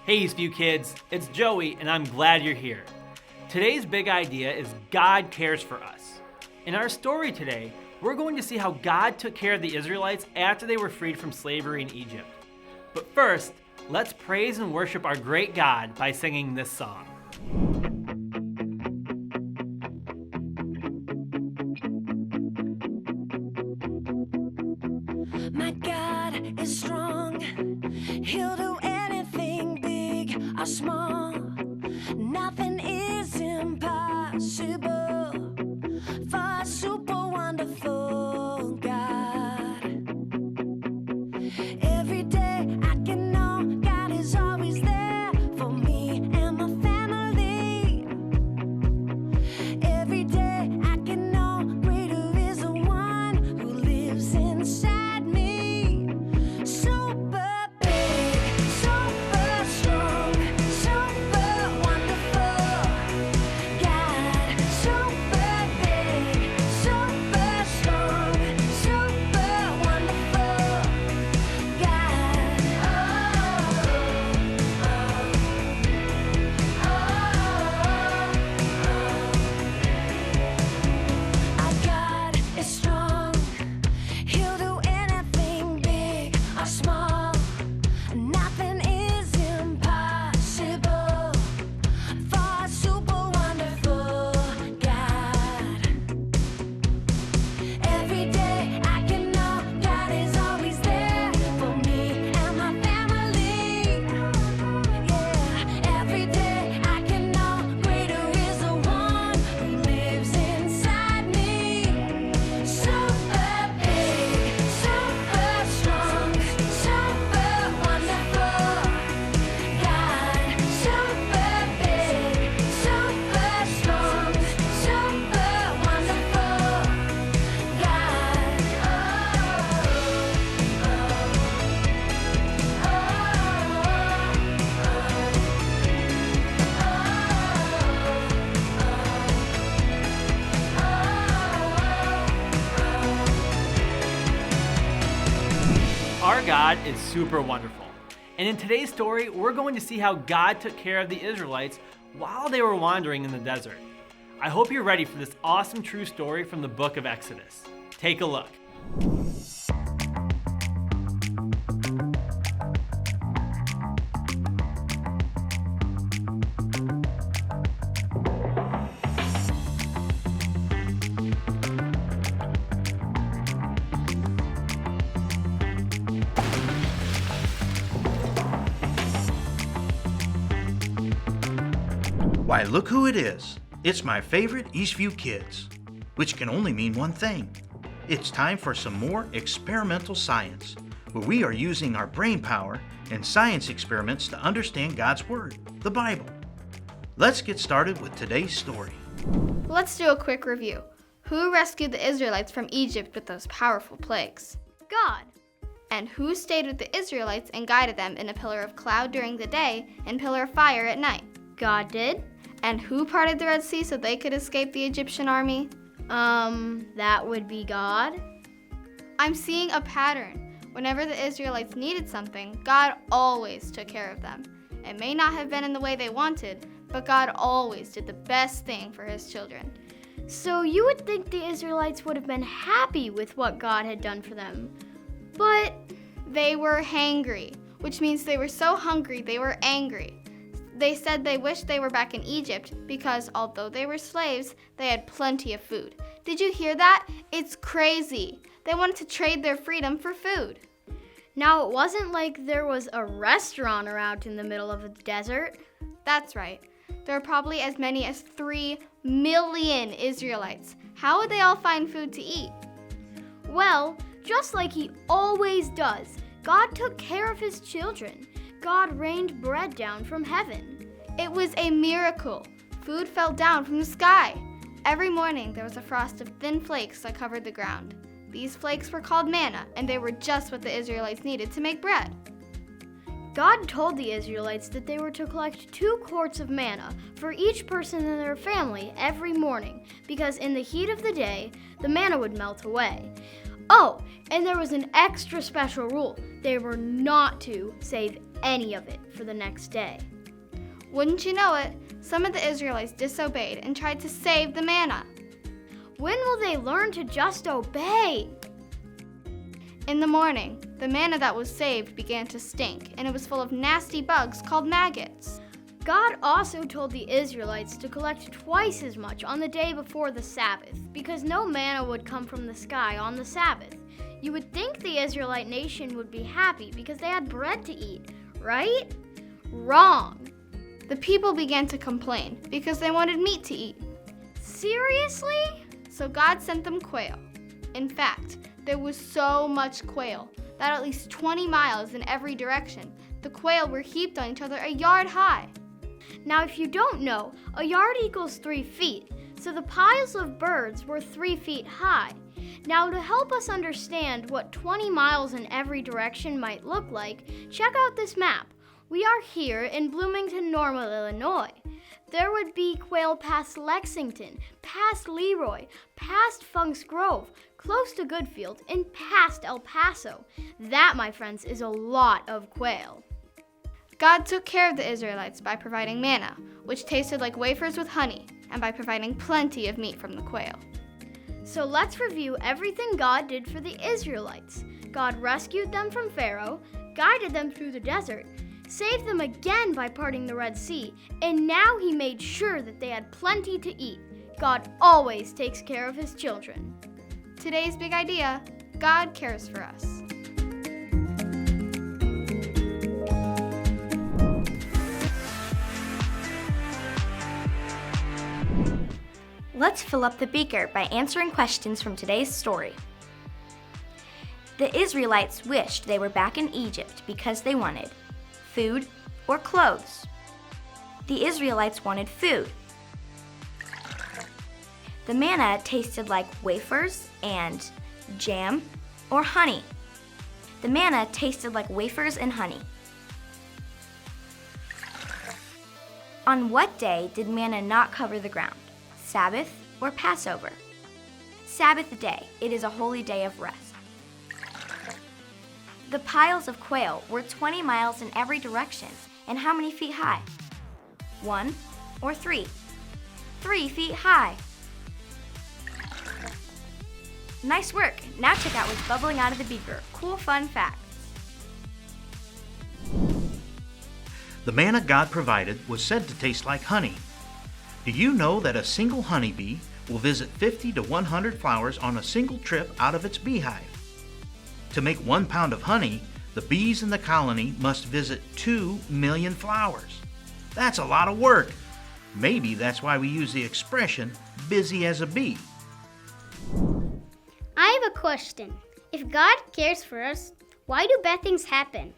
Hey Eastview kids, it's Joey and I'm glad you're here. Today's big idea is God cares for us. In our story today, we're going to see how God took care of the Israelites after they were freed from slavery in Egypt. But first, let's praise and worship our great God by singing this song. My God is strong, He'll do anything big or small. Nothing is impossible for a super wonderful God. Every day I can know God is always there for me and my family. Every day I can know greater is the one who lives inside me. Super big, super strong, super wonderful God. Super big, super strong, super wonderful God. Our God is strong. He'll do anything big or small. Nothing is impossible for a super wonderful God. Every day I can know God is always there for me and my family. Yeah, every day I can know greater is the one who lives inside me. Super big, super strong, super wonderful God. Super big, super strong, super wonderful Our God is super wonderful. And in today's story, we're going to see how God took care of the Israelites while they were wandering in the desert. I hope you're ready for this awesome true story from the book of Exodus. Take a look. Why, look who it is. It's my favorite Eastview kids, which can only mean one thing. It's time for some more experimental science, where we are using our brain power and science experiments to understand God's Word, the Bible. Let's get started with today's story. Let's do a quick review. Who rescued the Israelites from Egypt with those powerful plagues? God. And who stayed with the Israelites and guided them in a pillar of cloud during the day and pillar of fire at night? God did. And who parted the Red Sea so they could escape the Egyptian army? That would be God. I'm seeing a pattern. Whenever the Israelites needed something, God always took care of them. It may not have been in the way they wanted, but God always did the best thing for His children. So you would think the Israelites would have been happy with what God had done for them. But They were hangry, which means they were so hungry they were angry. They said they wished they were back in Egypt because although they were slaves, they had plenty of food. Did you hear that? It's crazy. They wanted to trade their freedom for food. now it wasn't like there was a restaurant around in the middle of the desert. That's right. There are probably as many as 3 million Israelites. How would they all find food to eat? Well, just like He always does, God took care of His children. God rained bread down from heaven. It was a miracle. Food fell down from the sky. Every morning there was a frost of thin flakes that covered the ground. These flakes were called manna, and they were just what the Israelites needed to make bread. God told the Israelites that they were to collect 2 quarts of manna for each person in their family every morning, because in the heat of the day, the manna would melt away. Oh, and there was an extra special rule. They were not to save any of it for the next day. Wouldn't you know it, some of the Israelites disobeyed and tried to save the manna. When will they learn to just obey? In the morning, the manna that was saved began to stink, and it was full of nasty bugs called maggots. God also told the Israelites to collect twice as much on the day before the Sabbath, because no manna would come from the sky on the Sabbath. You would think the Israelite nation would be happy because they had bread to eat, right? Wrong. The people began to complain because they wanted meat to eat. Seriously? So God sent them quail. In fact, there was so much quail that at least 20 miles in every direction, the quail were heaped on each other a yard high. Now, if you don't know, a yard equals 3 feet, so the piles of birds were 3 feet high. Now, to help us understand what 20 miles in every direction might look like, check out this map. We are here in Bloomington Normal, Illinois. There would be quail past Lexington, past Leroy, past Funk's Grove, close to Goodfield, and past El Paso. That, my friends, is a lot of quail. God took care of the Israelites by providing manna, which tasted like wafers with honey, and by providing plenty of meat from the quail. So let's review everything God did for the Israelites. God rescued them from Pharaoh, guided them through the desert, saved them again by parting the Red Sea, and now he made sure that they had plenty to eat. God always takes care of his children. Today's big idea: God cares for us. Let's fill up the beaker by answering questions from today's story. The Israelites wished they were back in Egypt because they wanted food or clothes. The Israelites wanted food. The manna tasted like wafers and jam or honey. The manna tasted like wafers and honey. On what day did manna not cover the ground? Sabbath or Passover? Sabbath day. It is a holy day of rest. The piles of quail were 20 miles in every direction, and how many feet high? 1 or 3? 3 feet high. Nice work. Now check out what's bubbling out of the beaker. Cool fun facts. The manna God provided was said to taste like honey. Do you know that a single honeybee will visit 50 to 100 flowers on a single trip out of its beehive? To make 1 pound of honey, the bees in the colony must visit 2 million flowers. That's a lot of work. Maybe that's why we use the expression, busy as a bee. I have a question. If God cares for us, why do bad things happen?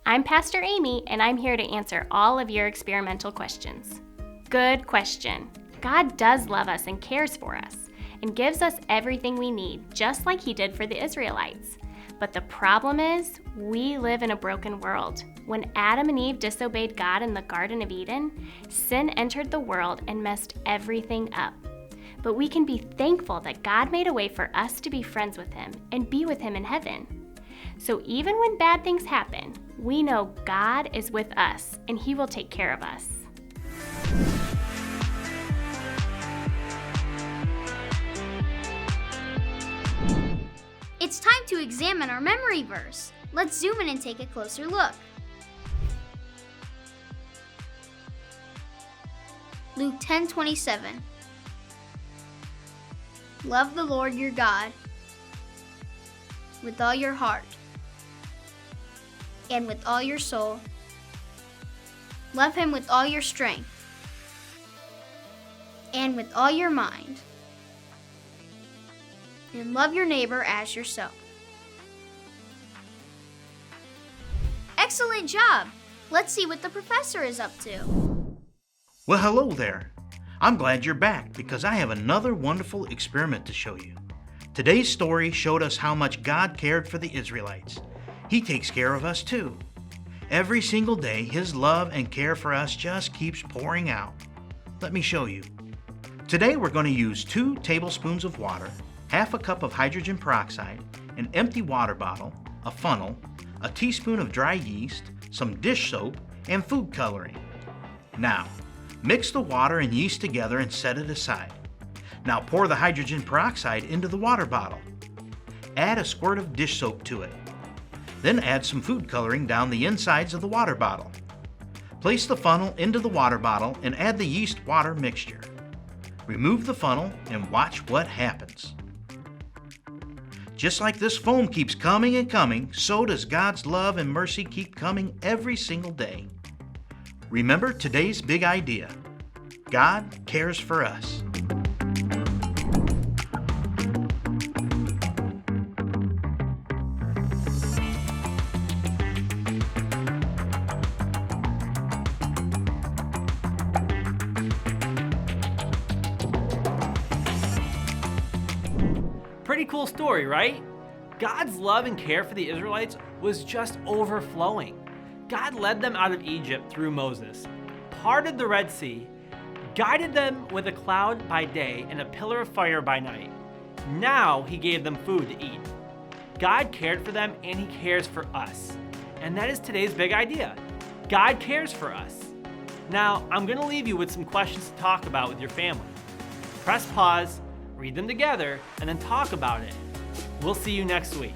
I'm Pastor Amy, and I'm here to answer all of your experimental questions. Good question. God does love us and cares for us, and gives us everything we need, just like he did for the Israelites. But the problem is, we live in a broken world. When Adam and Eve disobeyed God in the Garden of Eden, sin entered the world and messed everything up. But we can be thankful that God made a way for us to be friends with him and be with him in heaven. So even when bad things happen, we know God is with us and he will take care of us. It's time to examine our memory verse. Let's zoom in and take a closer look. Luke 10:27. Love the Lord your God with all your heart and with all your soul. Love him with all your strength and with all your mind. And love your neighbor as yourself. Excellent job! Let's see what the professor is up to. Well, hello there. I'm glad you're back because I have another wonderful experiment to show you. Today's story showed us how much God cared for the Israelites. He takes care of us too. Every single day, his love and care for us just keeps pouring out. Let me show you. Today we're going to use 2 tablespoons of water, half a cup of hydrogen peroxide, an empty water bottle, a funnel, a teaspoon of dry yeast, some dish soap, and food coloring. Now, mix the water and yeast together and set it aside. Now pour the hydrogen peroxide into the water bottle. Add a squirt of dish soap to it. Then add some food coloring down the insides of the water bottle. Place the funnel into the water bottle and add the yeast-water mixture. Remove the funnel and watch what happens. Just like this foam keeps coming and coming, so does God's love and mercy keep coming every single day. Remember today's big idea: God cares for us. Pretty cool story, right? God's love and care for the Israelites was just overflowing. God led them out of Egypt through Moses, parted the Red Sea, guided them with a cloud by day and a pillar of fire by night. Now he gave them food to eat. God cared for them and he cares for us. And that is today's big idea. God cares for us. Now, I'm going to leave you with some questions to talk about with your family. Press pause, read them together, and then talk about it. We'll see you next week.